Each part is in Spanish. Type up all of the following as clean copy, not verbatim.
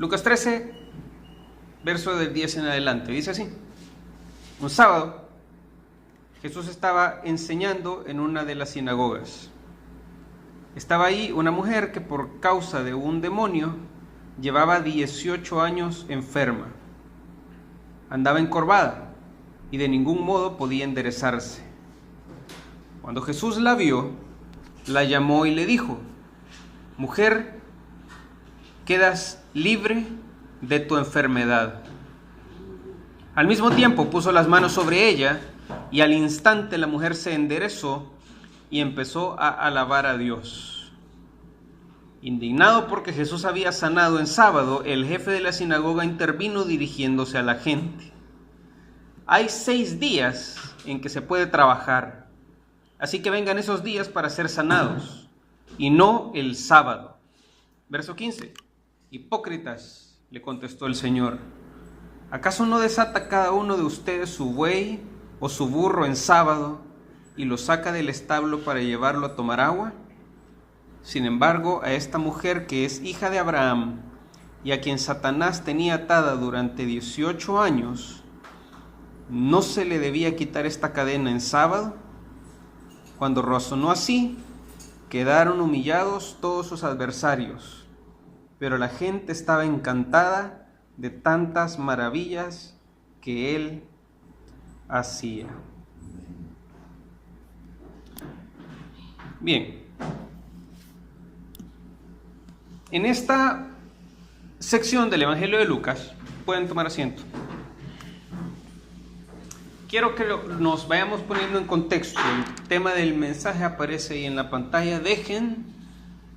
Lucas 13, verso del 10 en adelante, dice así: un sábado, Jesús estaba enseñando en una de las sinagogas. Estaba ahí una mujer que por causa de un demonio llevaba 18 años enferma. Andaba encorvada y de ningún modo podía enderezarse. Cuando Jesús la vio, la llamó y le dijo: mujer, quedas libre de tu enfermedad. Al mismo tiempo puso las manos sobre ella y al instante la mujer se enderezó y empezó a alabar a Dios. Indignado porque Jesús había sanado en sábado, el jefe de la sinagoga intervino dirigiéndose a la gente: hay 6 días en que se puede trabajar, así que vengan esos días para ser sanados, y no el sábado. Verso 15. Hipócritas, le contestó el Señor, ¿acaso no desata cada uno de ustedes su buey o su burro en sábado y lo saca del establo para llevarlo a tomar agua? Sin embargo, a esta mujer que es hija de Abraham y a quien Satanás tenía atada durante 18 años, ¿no se le debía quitar esta cadena en sábado? Cuando razonó así, quedaron humillados todos sus adversarios, pero la gente estaba encantada de tantas maravillas que él hacía. Bien, en esta sección del Evangelio de Lucas, pueden tomar asiento. Quiero que nos vayamos poniendo en contexto. El tema del mensaje aparece ahí en la pantalla. Dejen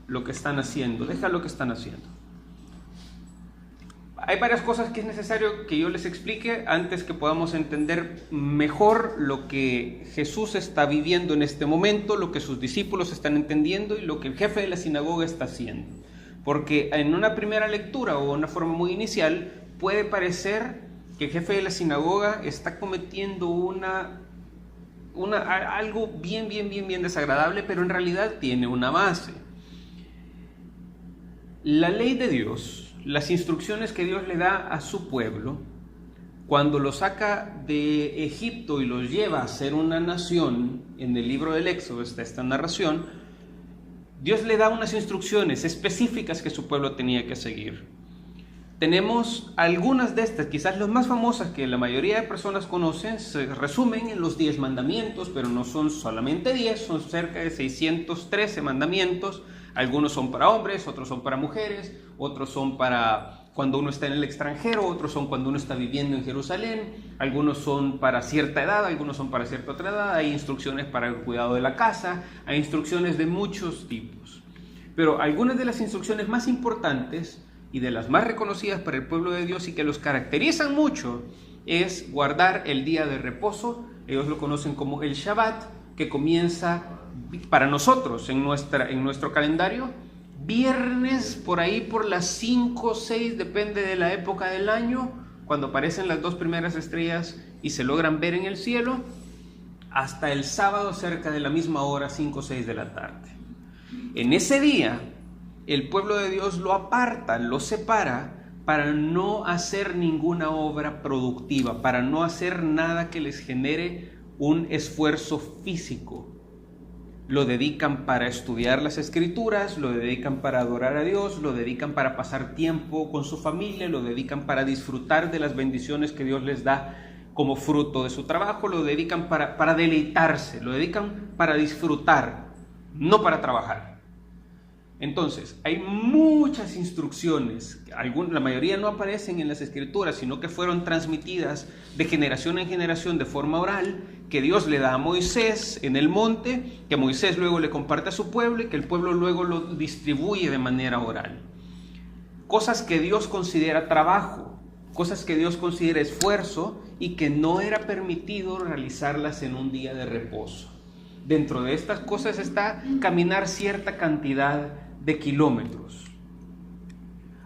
lo que están haciendo. Deja lo que están haciendo. Hay varias cosas que es necesario que yo les explique antes que podamos entender mejor lo que Jesús está viviendo en este momento, lo que sus discípulos están entendiendo y lo que el jefe de la sinagoga está haciendo. Porque en una primera lectura o una forma muy inicial puede parecer que el jefe de la sinagoga está cometiendo algo bien desagradable, pero en realidad tiene una base. La ley de Dios, las instrucciones que Dios le da a su pueblo, cuando lo saca de Egipto y los lleva a ser una nación, en el libro del Éxodo está esta narración, Dios le da unas instrucciones específicas que su pueblo tenía que seguir. Tenemos algunas de estas, quizás las más famosas que la mayoría de personas conocen, se resumen en los 10 mandamientos, pero no son solamente 10, son cerca de 613 mandamientos. Algunos son para hombres, otros son para mujeres, otros son para cuando uno está en el extranjero, otros son cuando uno está viviendo en Jerusalén, algunos son para cierta edad, algunos son para cierta otra edad, hay instrucciones para el cuidado de la casa, hay instrucciones de muchos tipos. Pero algunas de las instrucciones más importantes y de las más reconocidas para el pueblo de Dios y que los caracterizan mucho es guardar el día de reposo. Ellos lo conocen como el Shabbat, que comienza para nosotros en nuestro calendario viernes, por ahí por las 5 o 6, depende de la época del año, cuando aparecen las 2 primeras estrellas y se logran ver en el cielo, hasta el sábado cerca de la misma hora, 5 o 6 de la tarde. En ese día el pueblo de Dios lo aparta, lo separa para no hacer ninguna obra productiva, para no hacer nada que les genere un esfuerzo físico. Lo dedican para estudiar las Escrituras, lo dedican para adorar a Dios, lo dedican para pasar tiempo con su familia, lo dedican para disfrutar de las bendiciones que Dios les da como fruto de su trabajo, lo dedican para deleitarse, lo dedican para disfrutar, no para trabajar. Entonces, hay muchas instrucciones, la mayoría no aparecen en las Escrituras, sino que fueron transmitidas de generación en generación de forma oral, que Dios le da a Moisés en el monte, que Moisés luego le comparte a su pueblo y que el pueblo luego lo distribuye de manera oral. Cosas que Dios considera trabajo, cosas que Dios considera esfuerzo y que no era permitido realizarlas en un día de reposo. Dentro de estas cosas está caminar cierta cantidad de kilómetros.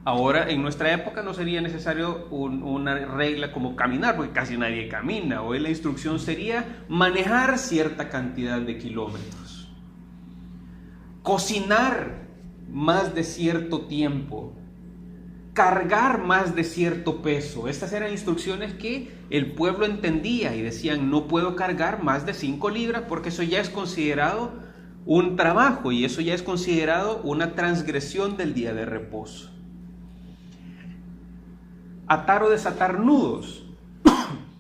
Ahora, en nuestra época no sería necesario una regla como caminar, porque casi nadie camina. Hoy la instrucción sería manejar cierta cantidad de kilómetros. Cocinar más de cierto tiempo. cargar más de cierto peso. Estas eran instrucciones que el pueblo entendía y decían: no puedo cargar más de 5 libras porque eso ya es considerado un trabajo y eso ya es considerado una transgresión del día de reposo. Atar o desatar nudos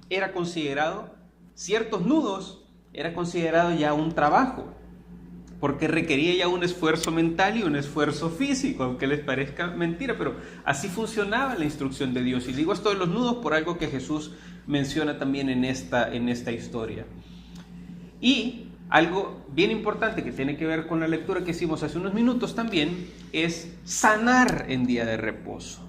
era considerado, ciertos nudos era considerado ya un trabajo, porque requería ya un esfuerzo mental y un esfuerzo físico, aunque les parezca mentira, pero así funcionaba la instrucción de Dios. Y digo esto de los nudos por algo que Jesús menciona también en esta historia. Y algo bien importante que tiene que ver con la lectura que hicimos hace unos minutos también es sanar en día de reposo.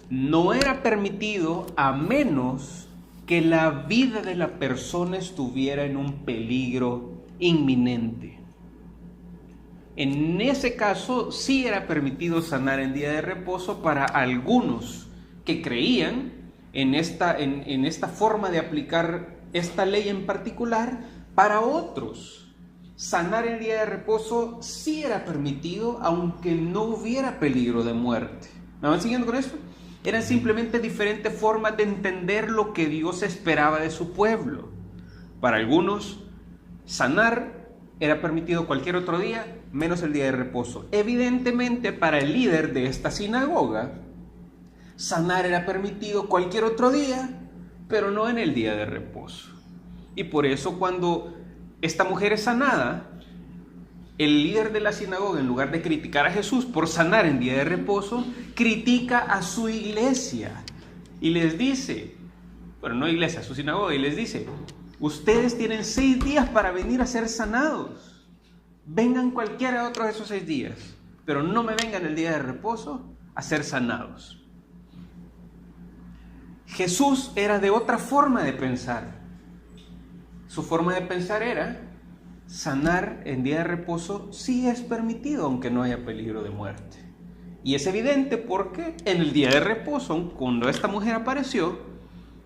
No era permitido a menos que la vida de la persona estuviera en un peligro inminente. En ese caso sí era permitido sanar en día de reposo para algunos que creían en esta forma de aplicar esta ley en particular. Para otros, sanar en día de reposo sí era permitido aunque no hubiera peligro de muerte. ¿Me van siguiendo con esto? Eran simplemente diferentes formas de entender lo que Dios esperaba de su pueblo. Para algunos, sanar era permitido cualquier otro día, menos el día de reposo. Evidentemente, para el líder de esta sinagoga, sanar era permitido cualquier otro día, pero no en el día de reposo. Y por eso cuando esta mujer es sanada, el líder de la sinagoga, en lugar de criticar a Jesús por sanar en día de reposo, critica a su iglesia y les dice, bueno, no iglesia, a su sinagoga, y les dice: ustedes tienen 6 días para venir a ser sanados. Vengan cualquiera de otros de esos 6 días, pero no me vengan el día de reposo a ser sanados. Jesús era de otra forma de pensar. Su forma de pensar era: sanar en día de reposo sí es permitido aunque no haya peligro de muerte. Y es evidente porque en el día de reposo, cuando esta mujer apareció,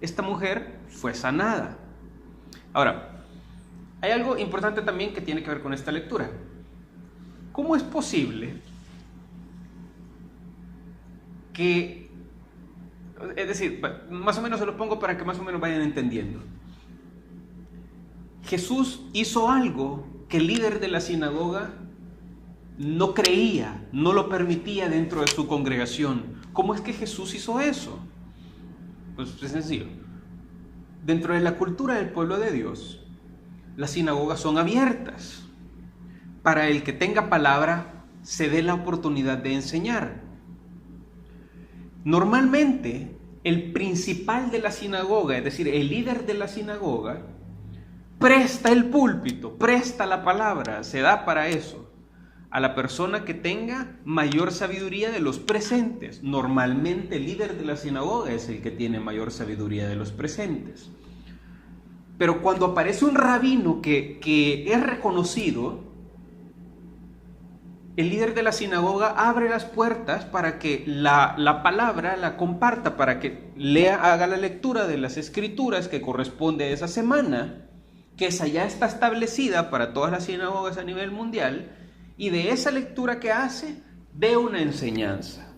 esta mujer fue sanada. Ahora, hay algo importante también que tiene que ver con esta lectura. ¿Cómo es posible que, es decir, más o menos se lo pongo para que más o menos vayan entendiendo? Jesús hizo algo que el líder de la sinagoga no creía, no lo permitía dentro de su congregación. ¿Cómo es que Jesús hizo eso? Pues es sencillo. Dentro de la cultura del pueblo de Dios, las sinagogas son abiertas. Para el que tenga palabra, se dé la oportunidad de enseñar. Normalmente, el principal de la sinagoga, es decir, el líder de la sinagoga, presta el púlpito, presta la palabra, se da para eso a la persona que tenga mayor sabiduría de los presentes. Normalmente el líder de la sinagoga es el que tiene mayor sabiduría de los presentes. Pero cuando aparece un rabino que es reconocido, el líder de la sinagoga abre las puertas para que la palabra la comparta, para que haga la lectura de las escrituras que corresponde a esa semana, que esa ya está establecida para todas las sinagogas a nivel mundial, y de esa lectura que hace, dé una enseñanza.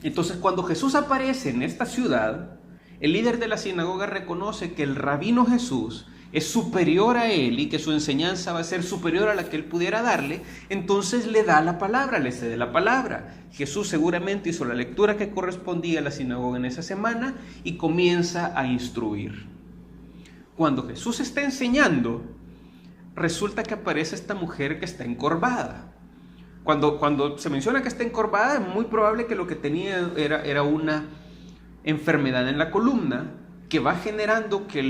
Entonces, cuando Jesús aparece en esta ciudad, el líder de la sinagoga reconoce que el rabino Jesús es superior a él y que su enseñanza va a ser superior a la que él pudiera darle. Entonces le da la palabra, le cede la palabra. Jesús seguramente hizo la lectura que correspondía a la sinagoga en esa semana y comienza a instruir. Cuando Jesús está enseñando, resulta que aparece esta mujer que está encorvada. Cuando se menciona que está encorvada, es muy probable que lo que tenía era una enfermedad en la columna que va generando que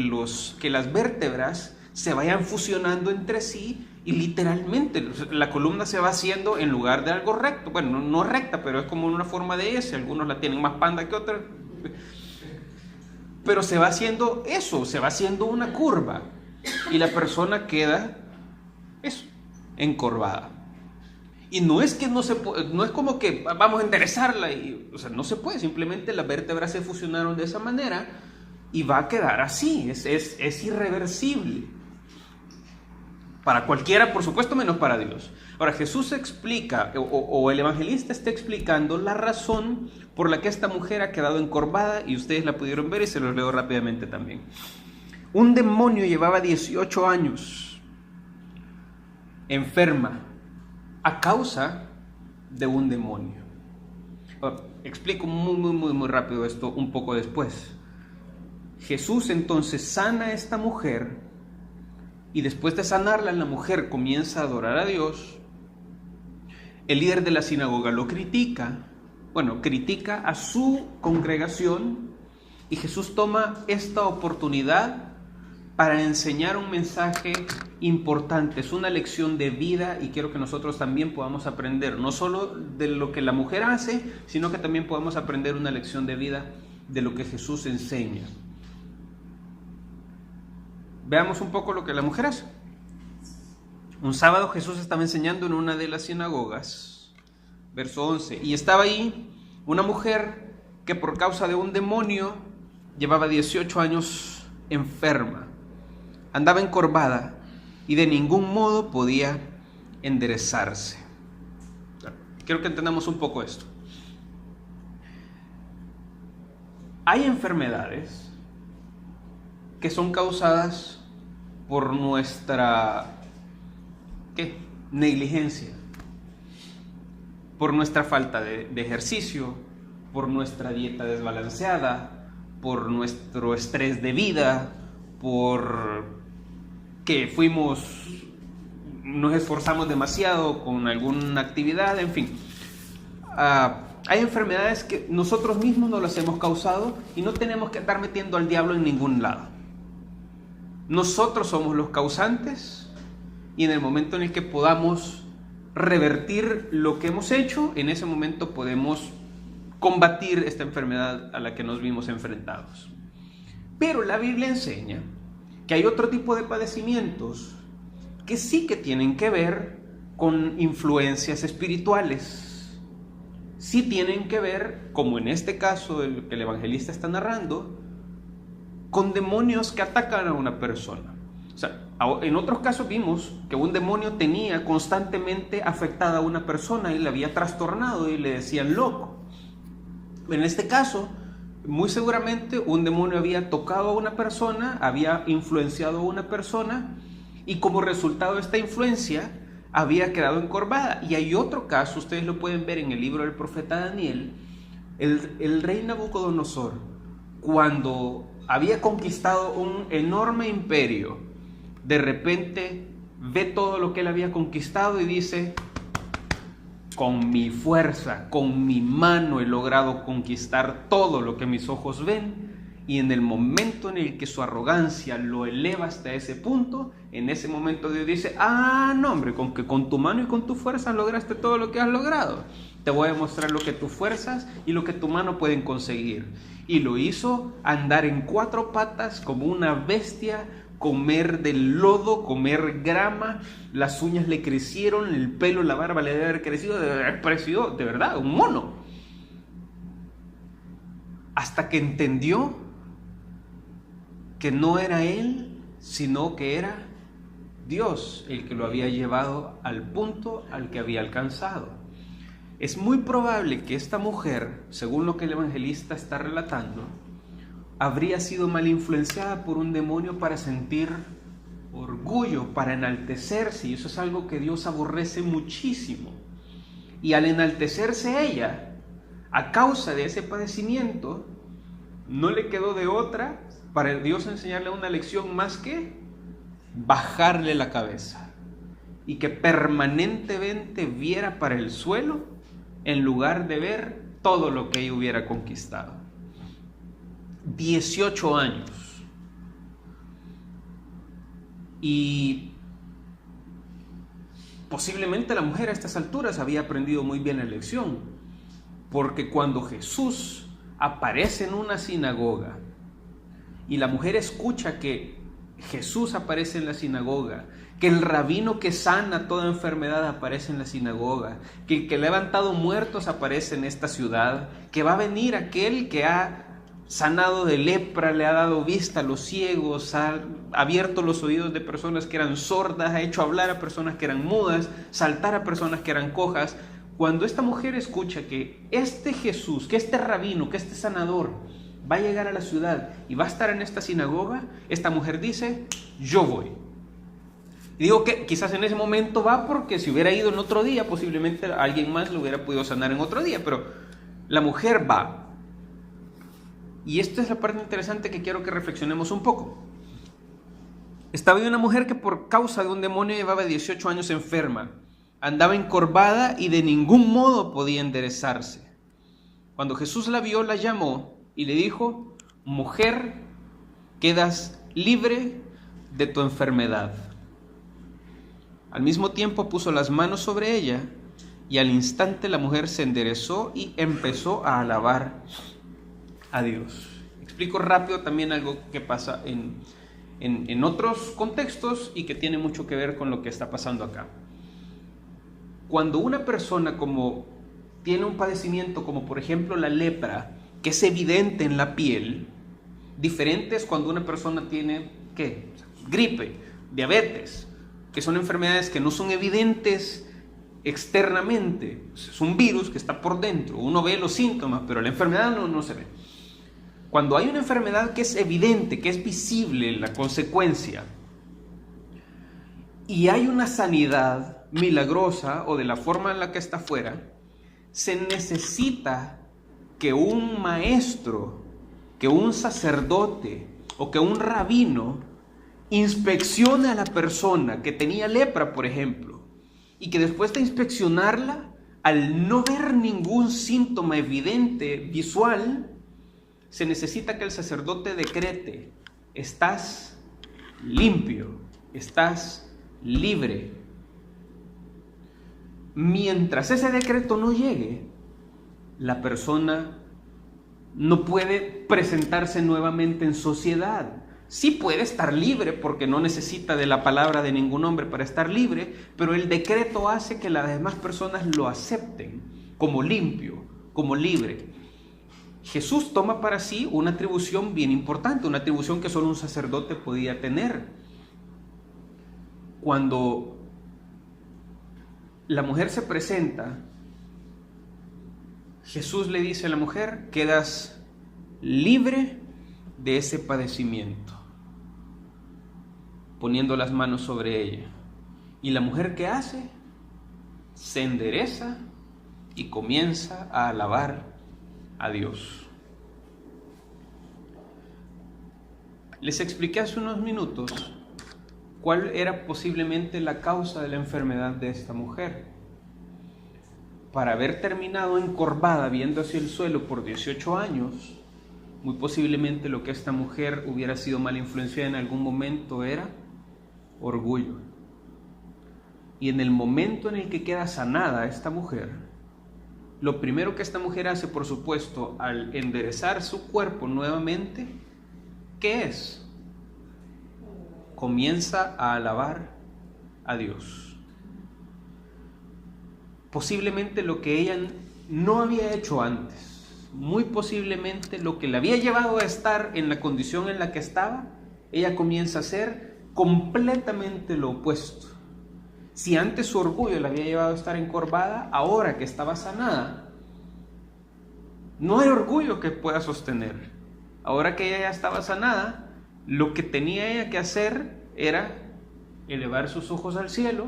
las vértebras se vayan fusionando entre sí y literalmente la columna se va haciendo, en lugar de algo recto, bueno, no recta, pero es como una forma de S, algunos la tienen más panda que otros, pero se va haciendo eso, se va haciendo una curva y la persona queda encorvada. Y no es que no es como que vamos a enderezarla, no se puede, simplemente las vértebras se fusionaron de esa manera y va a quedar así, es irreversible. Para cualquiera, por supuesto, menos para Dios. Ahora, Jesús explica, o el evangelista está explicando la razón por la que esta mujer ha quedado encorvada, y ustedes la pudieron ver y se los leo rápidamente también. Un demonio llevaba 18 años enferma a causa de un demonio. Explico muy rápido esto un poco después. Jesús entonces sana a esta mujer, y después de sanarla, la mujer comienza a adorar a Dios. El líder de la sinagoga lo critica, critica a su congregación, y Jesús toma esta oportunidad para enseñar un mensaje importante. Es una lección de vida, y quiero que nosotros también podamos aprender, no solo de lo que la mujer hace, sino que también podamos aprender una lección de vida de lo que Jesús enseña. Veamos un poco lo que la mujer hace. Un sábado Jesús estaba enseñando en una de las sinagogas, verso 11, y estaba ahí una mujer que por causa de un demonio llevaba 18 años enferma, andaba encorvada y de ningún modo podía enderezarse. Quiero que entendamos un poco esto. Hay enfermedades que son causadas por nuestra negligencia, por nuestra falta de ejercicio, por nuestra dieta desbalanceada, por nuestro estrés de vida, por que nos esforzamos demasiado con alguna actividad, en fin. Hay enfermedades que nosotros mismos nos las hemos causado y no tenemos que estar metiendo al diablo en ningún lado. Nosotros somos los causantes, y en el momento en el que podamos revertir lo que hemos hecho, en ese momento podemos combatir esta enfermedad a la que nos vimos enfrentados. Pero la Biblia enseña que hay otro tipo de padecimientos que sí que tienen que ver con influencias espirituales. Sí tienen que ver, como en este caso el que el evangelista está narrando, con demonios que atacan a una persona. O sea, en otros casos vimos que un demonio tenía constantemente afectada a una persona y le había trastornado y le decían loco. En este caso, muy seguramente un demonio había tocado a una persona, había influenciado a una persona, y como resultado de esta influencia había quedado encorvada. Y hay otro caso, ustedes lo pueden ver en el libro del profeta Daniel. El rey Nabucodonosor, cuando había conquistado un enorme imperio, de repente ve todo lo que él había conquistado y dice: con mi fuerza, con mi mano he logrado conquistar todo lo que mis ojos ven. Y en el momento en el que su arrogancia lo eleva hasta ese punto, en ese momento Dios dice: no hombre, con que con tu mano y con tu fuerza lograste todo lo que has logrado. Te voy a mostrar lo que tus fuerzas y lo que tu mano pueden conseguir. Y lo hizo andar en 4 patas como una bestia, comer del lodo, comer grama, las uñas le crecieron, el pelo, la barba le debe haber crecido, debe haber parecido de verdad un mono. Hasta que entendió que no era él, sino que era Dios el que lo había llevado al punto al que había alcanzado. Es muy probable que esta mujer, según lo que el evangelista está relatando, habría sido mal influenciada por un demonio para sentir orgullo, para enaltecerse, y eso es algo que Dios aborrece muchísimo. Y al enaltecerse ella, a causa de ese padecimiento, no le quedó de otra para Dios enseñarle una lección más que bajarle la cabeza y que permanentemente viera para el suelo en lugar de ver todo lo que ella hubiera conquistado. 18 años. Y posiblemente la mujer a estas alturas había aprendido muy bien la lección, porque cuando Jesús aparece en una sinagoga y la mujer escucha que Jesús aparece en la sinagoga, que el rabino que sana toda enfermedad aparece en la sinagoga, que el que ha levantado muertos aparece en esta ciudad, que va a venir aquel que ha sanado de lepra, le ha dado vista a los ciegos, ha abierto los oídos de personas que eran sordas, ha hecho hablar a personas que eran mudas, saltar a personas que eran cojas. Cuando esta mujer escucha que este Jesús, que este rabino, que este sanador va a llegar a la ciudad y va a estar en esta sinagoga, esta mujer dice, yo voy. Y digo que quizás en ese momento va porque si hubiera ido en otro día, posiblemente alguien más lo hubiera podido sanar en otro día, pero la mujer va. Y esta es la parte interesante que quiero que reflexionemos un poco. Estaba ahí una mujer que por causa de un demonio llevaba 18 años enferma. Andaba encorvada y de ningún modo podía enderezarse. Cuando Jesús la vio, la llamó y le dijo, mujer, quedas libre de tu enfermedad. Al mismo tiempo puso las manos sobre ella y al instante la mujer se enderezó y empezó a alabar a Dios. Explico rápido también algo que pasa en otros contextos y que tiene mucho que ver con lo que está pasando acá. Cuando una persona como tiene un padecimiento como por ejemplo la lepra, que es evidente en la piel, diferente es cuando una persona tiene ¿qué? Gripe, diabetes, que son enfermedades que no son evidentes externamente. Es un virus que está por dentro, uno ve los síntomas, pero la enfermedad no se ve. Cuando hay una enfermedad que es evidente, que es visible la consecuencia, y hay una sanidad milagrosa o de la forma en la que está fuera, se necesita que un maestro, que un sacerdote o que un rabino inspeccione a la persona que tenía lepra, por ejemplo, y que después de inspeccionarla, al no ver ningún síntoma evidente, visual, se necesita que el sacerdote decrete, estás limpio, estás libre. Mientras ese decreto no llegue, la persona no puede presentarse nuevamente en sociedad. Sí puede estar libre porque no necesita de la palabra de ningún hombre para estar libre, pero el decreto hace que las demás personas lo acepten como limpio, como libre. Jesús toma para sí una atribución bien importante, una atribución que solo un sacerdote podía tener. Cuando la mujer se presenta, Jesús le dice a la mujer, quedas libre de ese padecimiento, poniendo las manos sobre ella. Y la mujer, ¿qué hace? Se endereza y comienza a alabar a Dios. Les expliqué hace unos minutos cuál era posiblemente la causa de la enfermedad de esta mujer. Para haber terminado encorvada viendo hacia el suelo por 18 años, muy posiblemente lo que esta mujer hubiera sido mala influenciada en algún momento era orgullo. Y en el momento en el que queda sanada esta mujer, lo primero que esta mujer hace, por supuesto, al enderezar su cuerpo nuevamente, ¿qué es? Comienza a alabar a Dios. Posiblemente lo que ella no había hecho antes, muy posiblemente lo que le había llevado a estar en la condición en la que estaba, ella comienza a hacer completamente lo opuesto. Si antes su orgullo la había llevado a estar encorvada, ahora que estaba sanada, no hay orgullo que pueda sostener. Ahora que ella ya estaba sanada, lo que tenía ella que hacer era elevar sus ojos al cielo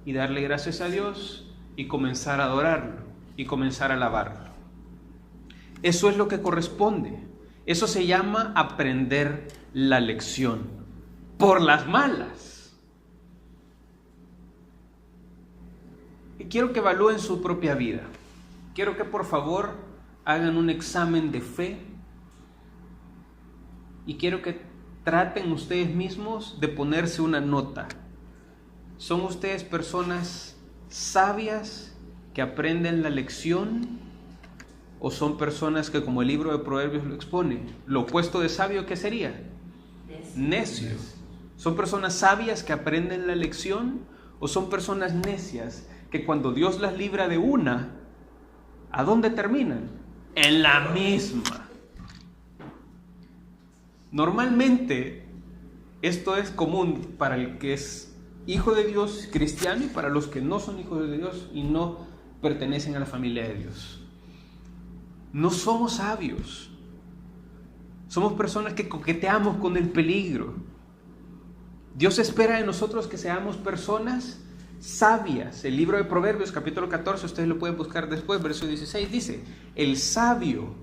y darle gracias a Dios y comenzar a adorarlo y comenzar a alabarlo. Eso es lo que corresponde. Eso se llama aprender la lección por las malas. Y quiero que evalúen su propia vida. Quiero que por favor hagan un examen de fe y quiero que traten ustedes mismos de ponerse una nota. ¿Son ustedes personas sabias que aprenden la lección o son personas que, como el libro de Proverbios lo expone, lo opuesto de sabio, ¿qué sería? Necio. ¿Son personas sabias que aprenden la lección o son personas necias que cuando Dios las libra de una, ¿a dónde terminan? En la misma. Normalmente esto es común para el que es hijo de Dios, cristiano, y para los que no son hijos de Dios y no pertenecen a la familia de Dios. No somos sabios. Somos personas que coqueteamos con el peligro. Dios espera de nosotros que seamos personas sabias. El libro de Proverbios, capítulo 14, ustedes lo pueden buscar después, verso 16, dice: el sabio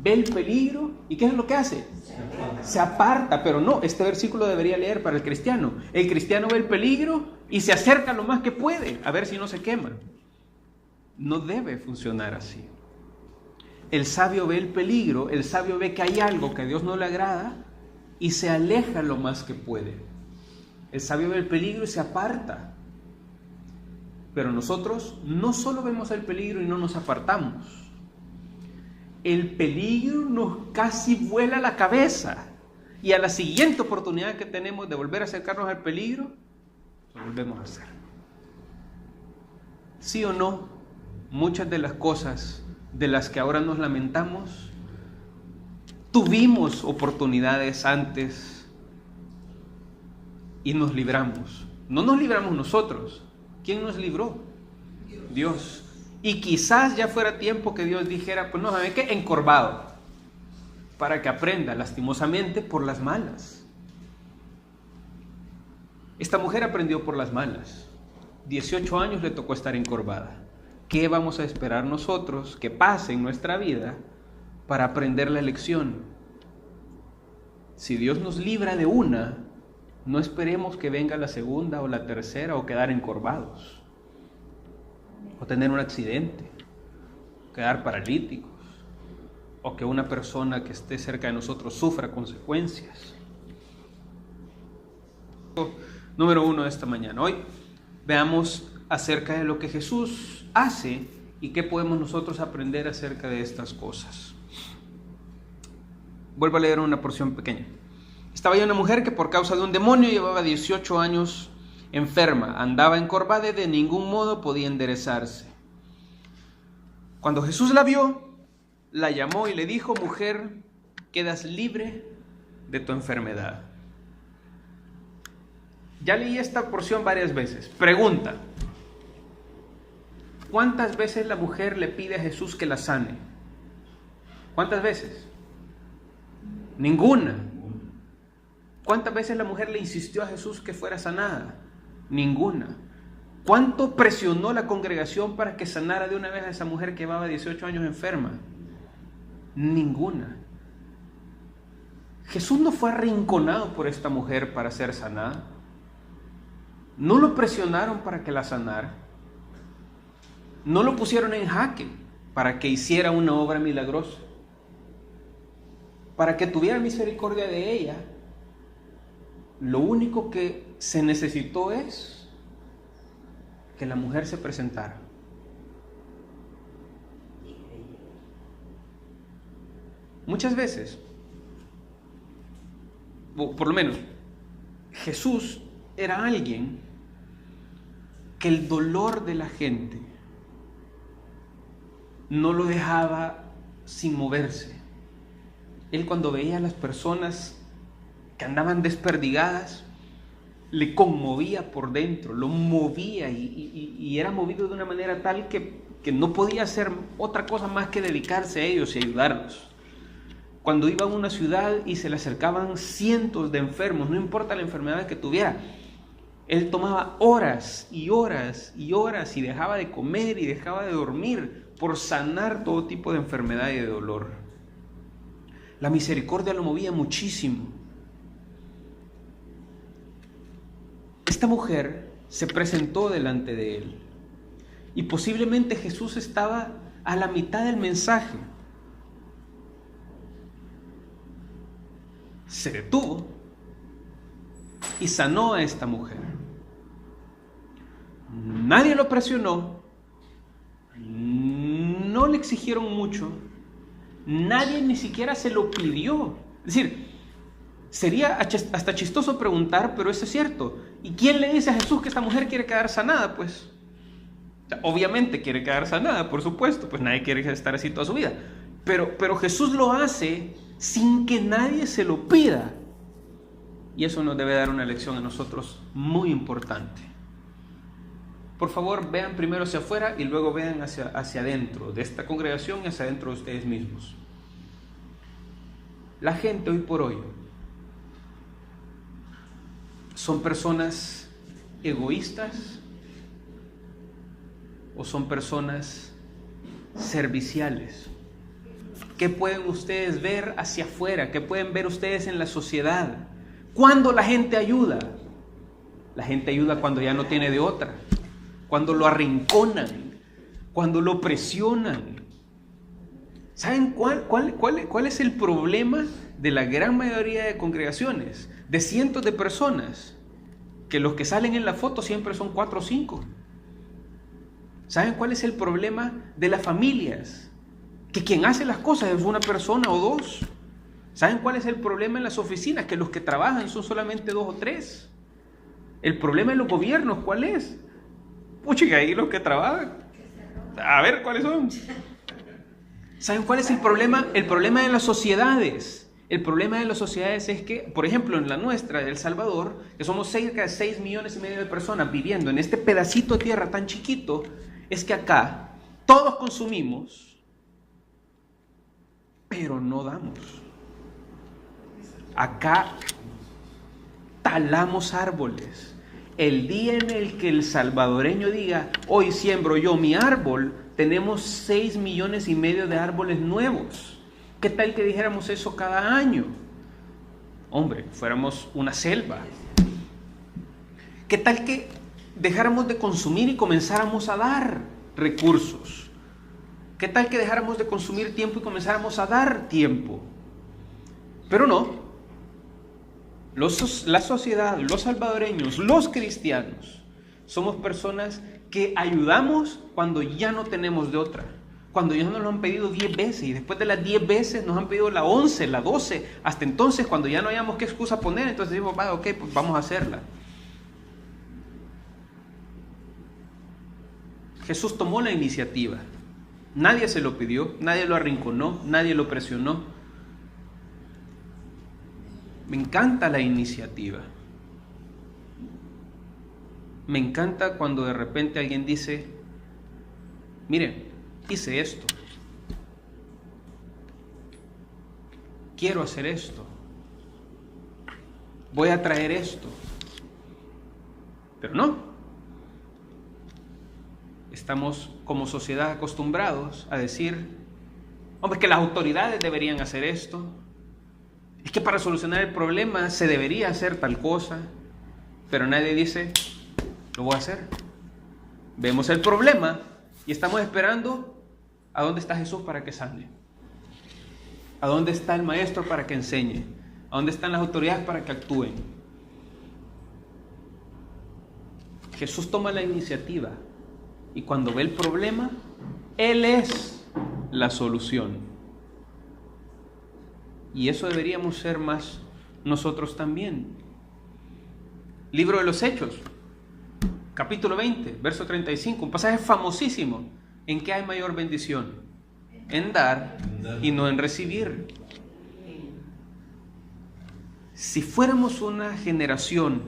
ve el peligro y ¿qué es lo que hace? Se aparta. Pero no, este versículo debería leer para el cristiano. El cristiano ve el peligro y se acerca lo más que puede a ver si no se quema. No debe funcionar así. El sabio ve el peligro, el sabio ve que hay algo que a Dios no le agrada y se aleja lo más que puede. El sabio ve el peligro y se aparta. Pero nosotros no solo vemos el peligro y no nos apartamos. El peligro nos casi vuela la cabeza. Y a la siguiente oportunidad que tenemos de volver a acercarnos al peligro, lo volvemos a hacer. ¿Sí o no? Muchas de las cosas de las que ahora nos lamentamos, tuvimos oportunidades antes y nos libramos. No nos libramos nosotros. ¿Quién nos libró? Dios. Y quizás ya fuera tiempo que Dios dijera: pues no, ¿saben qué? Encorvado, para que aprenda lastimosamente por las malas. Esta mujer aprendió por las malas. 18 años le tocó estar encorvada. ¿Qué vamos a esperar nosotros que pase en nuestra vida para aprender la lección? Si Dios nos libra de una, no esperemos que venga la segunda o la tercera, o quedar encorvados, o tener un accidente, quedar paralíticos, o que una persona que esté cerca de nosotros sufra consecuencias. Número 1 de esta mañana. Hoy veamos acerca de lo que Jesús hace y qué podemos nosotros aprender acerca de estas cosas. Vuelvo a leer una porción pequeña. Estaba ahí una mujer que por causa de un demonio llevaba 18 años enferma, andaba encorvada y de ningún modo podía enderezarse. Cuando Jesús la vio, la llamó y le dijo: mujer, quedas libre de tu enfermedad. Ya leí esta porción varias veces. Pregunta: ¿cuántas veces la mujer le pide a Jesús que la sane? ¿Cuántas veces? Ninguna. ¿Cuántas veces la mujer le insistió a Jesús que fuera sanada? Ninguna. ¿Cuánto presionó la congregación para que sanara de una vez a esa mujer que llevaba 18 años enferma? Ninguna. Jesús no fue arrinconado por esta mujer para ser sanada. No lo presionaron para que la sanara. No lo pusieron en jaque para que hiciera una obra milagrosa. Para que tuviera misericordia de ella, lo único que se necesitó es que la mujer se presentara. Muchas veces, o por lo menos, Jesús era alguien que el dolor de la gente no lo dejaba sin moverse. Él, cuando veía a las personas que andaban desperdigadas, le conmovía por dentro, lo movía y era movido de una manera tal que no podía hacer otra cosa más que dedicarse a ellos y ayudarlos. Cuando iba a una ciudad y se le acercaban cientos de enfermos, no importa la enfermedad que tuviera, él tomaba horas y horas y horas y dejaba de comer y dejaba de dormir por sanar todo tipo de enfermedad y de dolor. La misericordia lo movía muchísimo. Esta mujer se presentó delante de él y posiblemente Jesús estaba a la mitad del mensaje. Se detuvo y sanó a esta mujer. Nadie lo presionó, no le exigieron mucho, nadie ni siquiera se lo pidió. Es decir, sería hasta chistoso preguntar, pero eso es cierto. ¿Y quién le dice a Jesús que esta mujer quiere quedar sanada? Pues, obviamente quiere quedar sanada, por supuesto, pues nadie quiere estar así toda su vida. Pero Jesús lo hace sin que nadie se lo pida. Y eso nos debe dar una lección a nosotros muy importante. Por favor, vean primero hacia afuera y luego vean hacia adentro de esta congregación y hacia adentro de ustedes mismos. La gente hoy por hoy son personas egoístas o son personas serviciales. ¿Qué pueden ustedes ver hacia afuera? ¿Qué pueden ver ustedes en la sociedad? ¿Cuándo la gente ayuda? La gente ayuda cuando ya no tiene de otra, cuando lo arrinconan, cuando lo presionan. ¿Saben cuál es el problema de la gran mayoría de congregaciones? De cientos de personas, que los que salen en la foto siempre son 4 o 5. ¿Saben cuál es el problema de las familias? Que quien hace las cosas es una persona o 2. ¿Saben cuál es el problema en las oficinas? Que los que trabajan son solamente 2 o 3. El problema en los gobiernos, ¿cuál es? Pucha, ahí los que trabajan. A ver, ¿cuáles son? ¿Saben cuál es el problema? El problema de las sociedades. El problema de las sociedades es que, por ejemplo, en la nuestra, de El Salvador, que somos cerca de 6,5 millones de personas viviendo en este pedacito de tierra tan chiquito, es que acá todos consumimos, pero no damos. Acá talamos árboles. El día en el que el salvadoreño diga, hoy siembro yo mi árbol, tenemos 6,5 millones de árboles nuevos. ¿Qué tal que dijéramos eso cada año? Hombre, fuéramos una selva. ¿Qué tal que dejáramos de consumir y comenzáramos a dar recursos? ¿Qué tal que dejáramos de consumir tiempo y comenzáramos a dar tiempo? Pero no. La sociedad, los salvadoreños, los cristianos, somos personas que ayudamos cuando ya no tenemos de otra. Cuando ya nos lo han pedido 10 veces y después de las 10 veces nos han pedido la 11, la 12. Hasta entonces, cuando ya no hayamos qué excusa poner, entonces decimos, ok, pues vamos a hacerla. Jesús tomó la iniciativa. Nadie se lo pidió, nadie lo arrinconó, nadie lo presionó. Me encanta la iniciativa. Me encanta cuando de repente alguien dice, mire, hice esto. Quiero hacer esto. Voy a traer esto. Pero no. Estamos como sociedad acostumbrados a decir, hombre, es que las autoridades deberían hacer esto. Es que para solucionar el problema se debería hacer tal cosa. Pero nadie dice, lo voy a hacer. Vemos el problema y estamos esperando a dónde está Jesús para que sane. ¿A dónde está el maestro para que enseñe? ¿A dónde están las autoridades para que actúen? Jesús toma la iniciativa y cuando ve el problema, Él es la solución. Y eso deberíamos ser más nosotros también. Libro de los Hechos, capítulo 20, verso 35, un pasaje famosísimo. ¿En qué hay mayor bendición? En dar y no en recibir. Si fuéramos una generación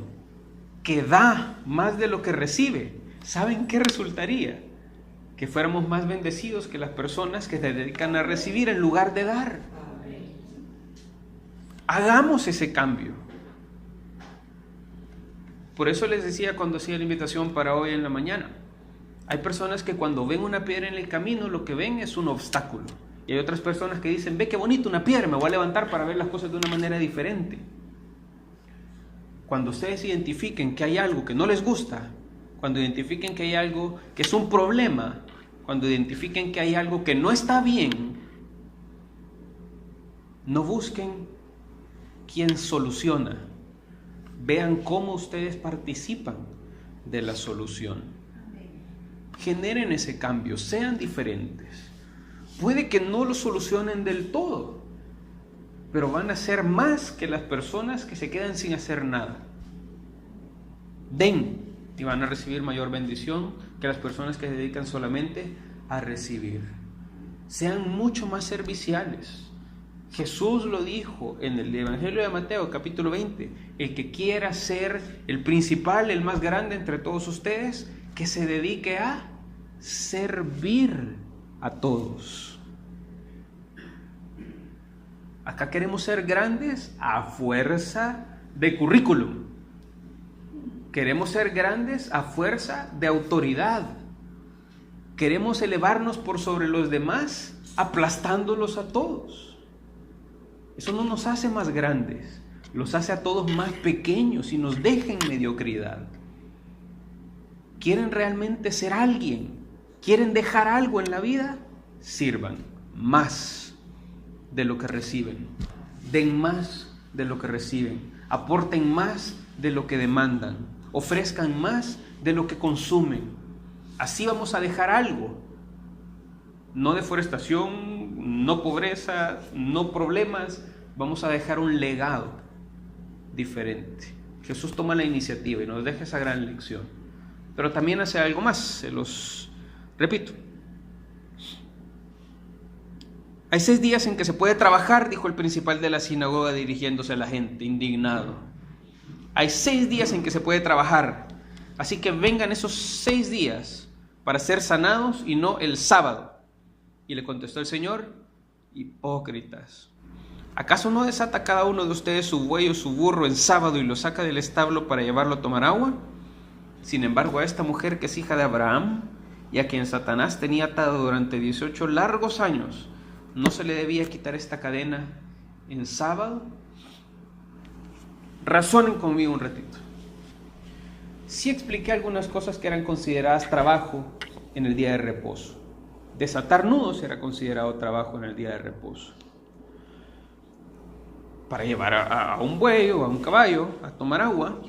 que da más de lo que recibe, ¿saben qué resultaría? Que fuéramos más bendecidos que las personas que se dedican a recibir en lugar de dar. Hagamos ese cambio. Por eso les decía cuando hacía la invitación para hoy en la mañana, hay personas que cuando ven una piedra en el camino, lo que ven es un obstáculo. Y hay otras personas que dicen, ve qué bonito una piedra, me voy a levantar para ver las cosas de una manera diferente. Cuando ustedes identifiquen que hay algo que no les gusta, cuando identifiquen que hay algo que es un problema, cuando identifiquen que hay algo que no está bien, no busquen quién soluciona. Vean cómo ustedes participan de la solución. Generen ese cambio, sean diferentes. Puede que no lo solucionen del todo, pero van a ser más que las personas que se quedan sin hacer nada. Den y van a recibir mayor bendición que las personas que se dedican solamente a recibir. Sean mucho más serviciales. Jesús lo dijo en el Evangelio de Mateo, capítulo 20. El que quiera ser el principal, el más grande entre todos ustedes, que se dedique a servir a todos. Acá queremos ser grandes a fuerza de currículum. Queremos ser grandes a fuerza de autoridad. Queremos elevarnos por sobre los demás, aplastándolos a todos. Eso no nos hace más grandes, los hace a todos más pequeños y nos deja en mediocridad. ¿Quieren realmente ser alguien? ¿Quieren dejar algo en la vida? Sirvan más de lo que reciben. Den más de lo que reciben. Aporten más de lo que demandan. Ofrezcan más de lo que consumen. Así vamos a dejar algo. No deforestación, no pobreza, no problemas. Vamos a dejar un legado diferente. Jesús toma la iniciativa y nos deja esa gran lección. Pero también hace algo más, se los repito. Hay 6 días en que se puede trabajar, dijo el principal de la sinagoga dirigiéndose a la gente, indignado. Hay 6 días en que se puede trabajar, así que vengan esos 6 días para ser sanados y no el sábado. Y le contestó el Señor: hipócritas, ¿acaso no desata cada uno de ustedes su buey o su burro en sábado y lo saca del establo para llevarlo a tomar agua? Sin embargo, a esta mujer que es hija de Abraham y a quien Satanás tenía atado durante 18 largos años, ¿no se le debía quitar esta cadena en sábado? Razonen conmigo un ratito. Sí expliqué algunas cosas que eran consideradas trabajo en el día de reposo. Desatar nudos era considerado trabajo en el día de reposo. Para llevar a un buey o a un caballo a tomar agua,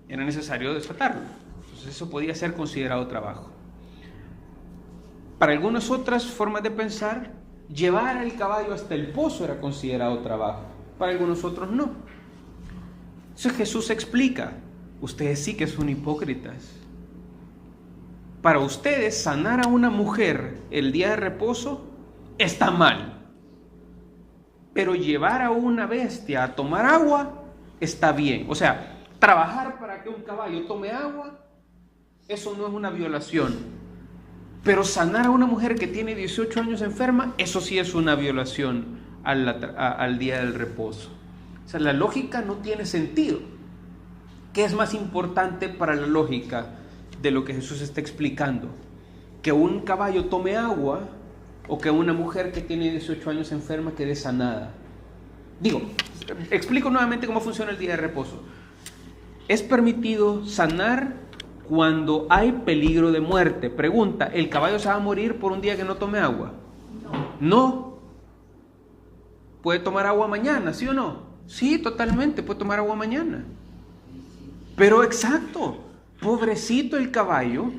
era necesario desatarlo. Entonces eso podía ser considerado trabajo. Para algunas otras formas de pensar, llevar al caballo hasta el pozo era considerado trabajo. Para algunos otros no. Entonces Jesús explica: ustedes sí que son hipócritas. Para ustedes, sanar a una mujer el día de reposo está mal. Pero llevar a una bestia a tomar agua está bien. O sea, trabajar para que un caballo tome agua, eso no es una violación. Pero sanar a una mujer que tiene 18 años enferma, eso sí es una violación al día del reposo. O sea, la lógica no tiene sentido. ¿Qué es más importante para la lógica de lo que Jesús está explicando? ¿Que un caballo tome agua o que una mujer que tiene 18 años enferma quede sanada? Digo, explico nuevamente cómo funciona el día de reposo. Es permitido sanar cuando hay peligro de muerte. Pregunta: ¿el caballo se va a morir por un día que no tome agua? No. ¿Puede tomar agua mañana, sí o no? Sí, totalmente, puede tomar agua mañana. Pero exacto, pobrecito el caballo,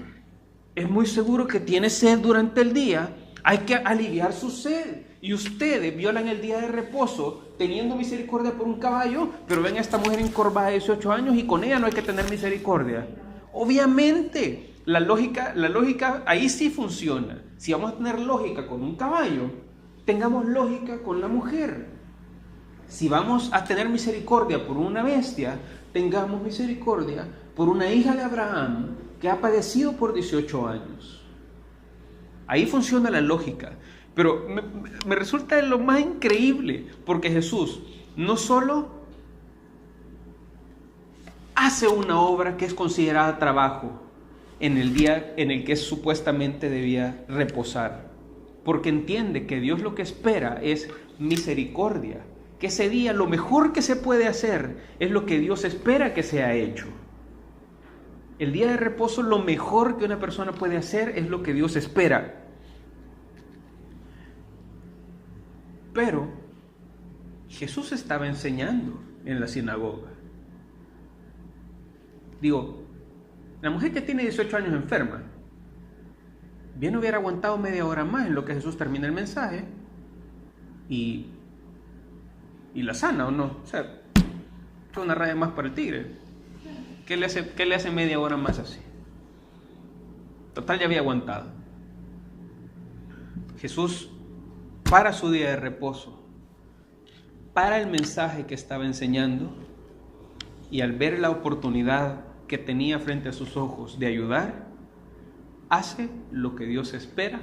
es muy seguro que tiene sed durante el día, hay que aliviar su sed. Y ustedes violan el día de reposo teniendo misericordia por un caballo, pero ven a esta mujer encorvada de 18 años y con ella no hay que tener misericordia. Obviamente, la lógica ahí sí funciona. Si vamos a tener lógica con un caballo, tengamos lógica con la mujer. Si vamos a tener misericordia por una bestia, tengamos misericordia por una hija de Abraham que ha padecido por 18 años. Ahí funciona la lógica. Pero me resulta lo más increíble, porque Jesús no solo hace una obra que es considerada trabajo en el día en el que supuestamente debía reposar, porque entiende que Dios lo que espera es misericordia, que ese día lo mejor que se puede hacer es lo que Dios espera que sea hecho. El día de reposo, lo mejor que una persona puede hacer es lo que Dios espera. Pero Jesús estaba enseñando en la sinagoga. Digo, la mujer que tiene 18 años enferma, bien hubiera aguantado media hora más en lo que Jesús termina el mensaje y la sana, ¿o no? O sea, es una raya más para el tigre. ¿Qué le hace media hora más así? Total, ya había aguantado. Jesús, para su día de reposo, para el mensaje que estaba enseñando, y al ver la oportunidad que tenía frente a sus ojos de ayudar, hace lo que Dios espera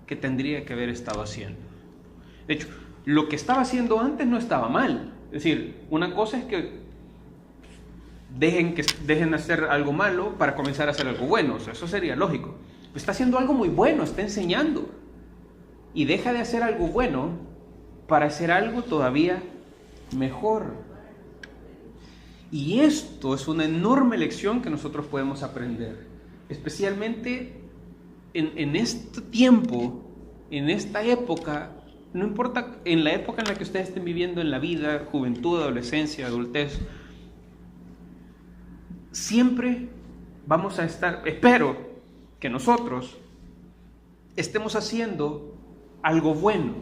que tendría que haber estado haciendo. De hecho, lo que estaba haciendo antes no estaba mal. Es decir, una cosa es que dejen hacer algo malo para comenzar a hacer algo bueno. O sea, eso sería lógico. Pero está haciendo algo muy bueno, está enseñando. Y deja de hacer algo bueno para hacer algo todavía mejor. Y esto es una enorme lección que nosotros podemos aprender. Especialmente en este tiempo, en esta época, no importa en la época en la que ustedes estén viviendo en la vida, juventud, adolescencia, adultez, siempre vamos a estar, espero que nosotros estemos haciendo algo bueno.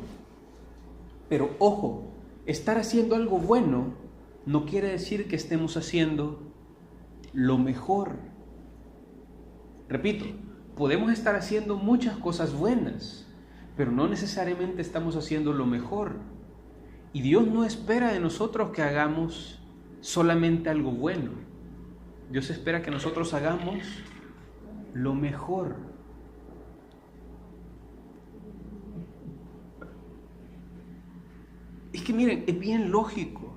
Pero ojo, estar haciendo algo bueno no quiere decir que estemos haciendo lo mejor. Repito, podemos estar haciendo muchas cosas buenas, pero no necesariamente estamos haciendo lo mejor. Y Dios no espera de nosotros que hagamos solamente algo bueno. Dios espera que nosotros hagamos lo mejor. Es que miren, es bien lógico.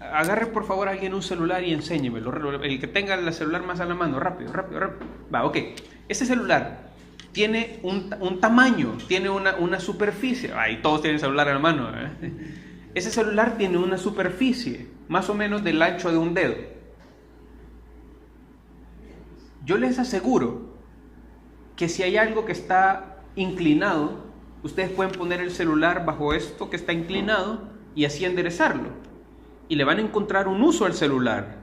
Agarre por favor a alguien un celular y enséñemelo. El que tenga el celular más a la mano, rápido. Va, ok. Ese celular tiene un tamaño, tiene una superficie. Ahí todos tienen celular a la mano, ¿eh? Ese celular tiene una superficie más o menos del ancho de un dedo. Yo les aseguro que si hay algo que está inclinado, ustedes pueden poner el celular bajo esto que está inclinado y así enderezarlo. Y le van a encontrar un uso al celular.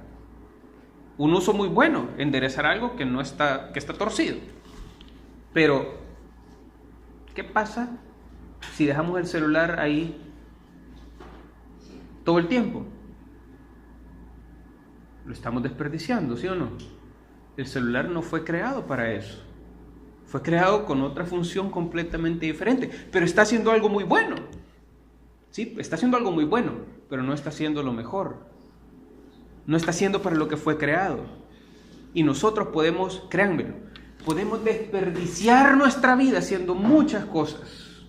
Un uso muy bueno, enderezar algo que está torcido. Pero, ¿qué pasa si dejamos el celular ahí todo el tiempo? Lo estamos desperdiciando, ¿sí o no? El celular no fue creado para eso. Fue creado con otra función completamente diferente, pero está haciendo algo muy bueno. Sí, está haciendo algo muy bueno, pero no está haciendo lo mejor. No está haciendo para lo que fue creado. Y nosotros podemos, créanmelo, podemos desperdiciar nuestra vida haciendo muchas cosas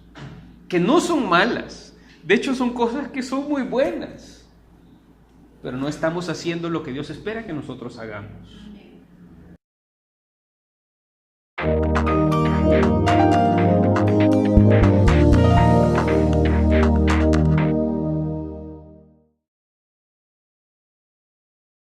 que no son malas. De hecho, son cosas que son muy buenas. Pero no estamos haciendo lo que Dios espera que nosotros hagamos.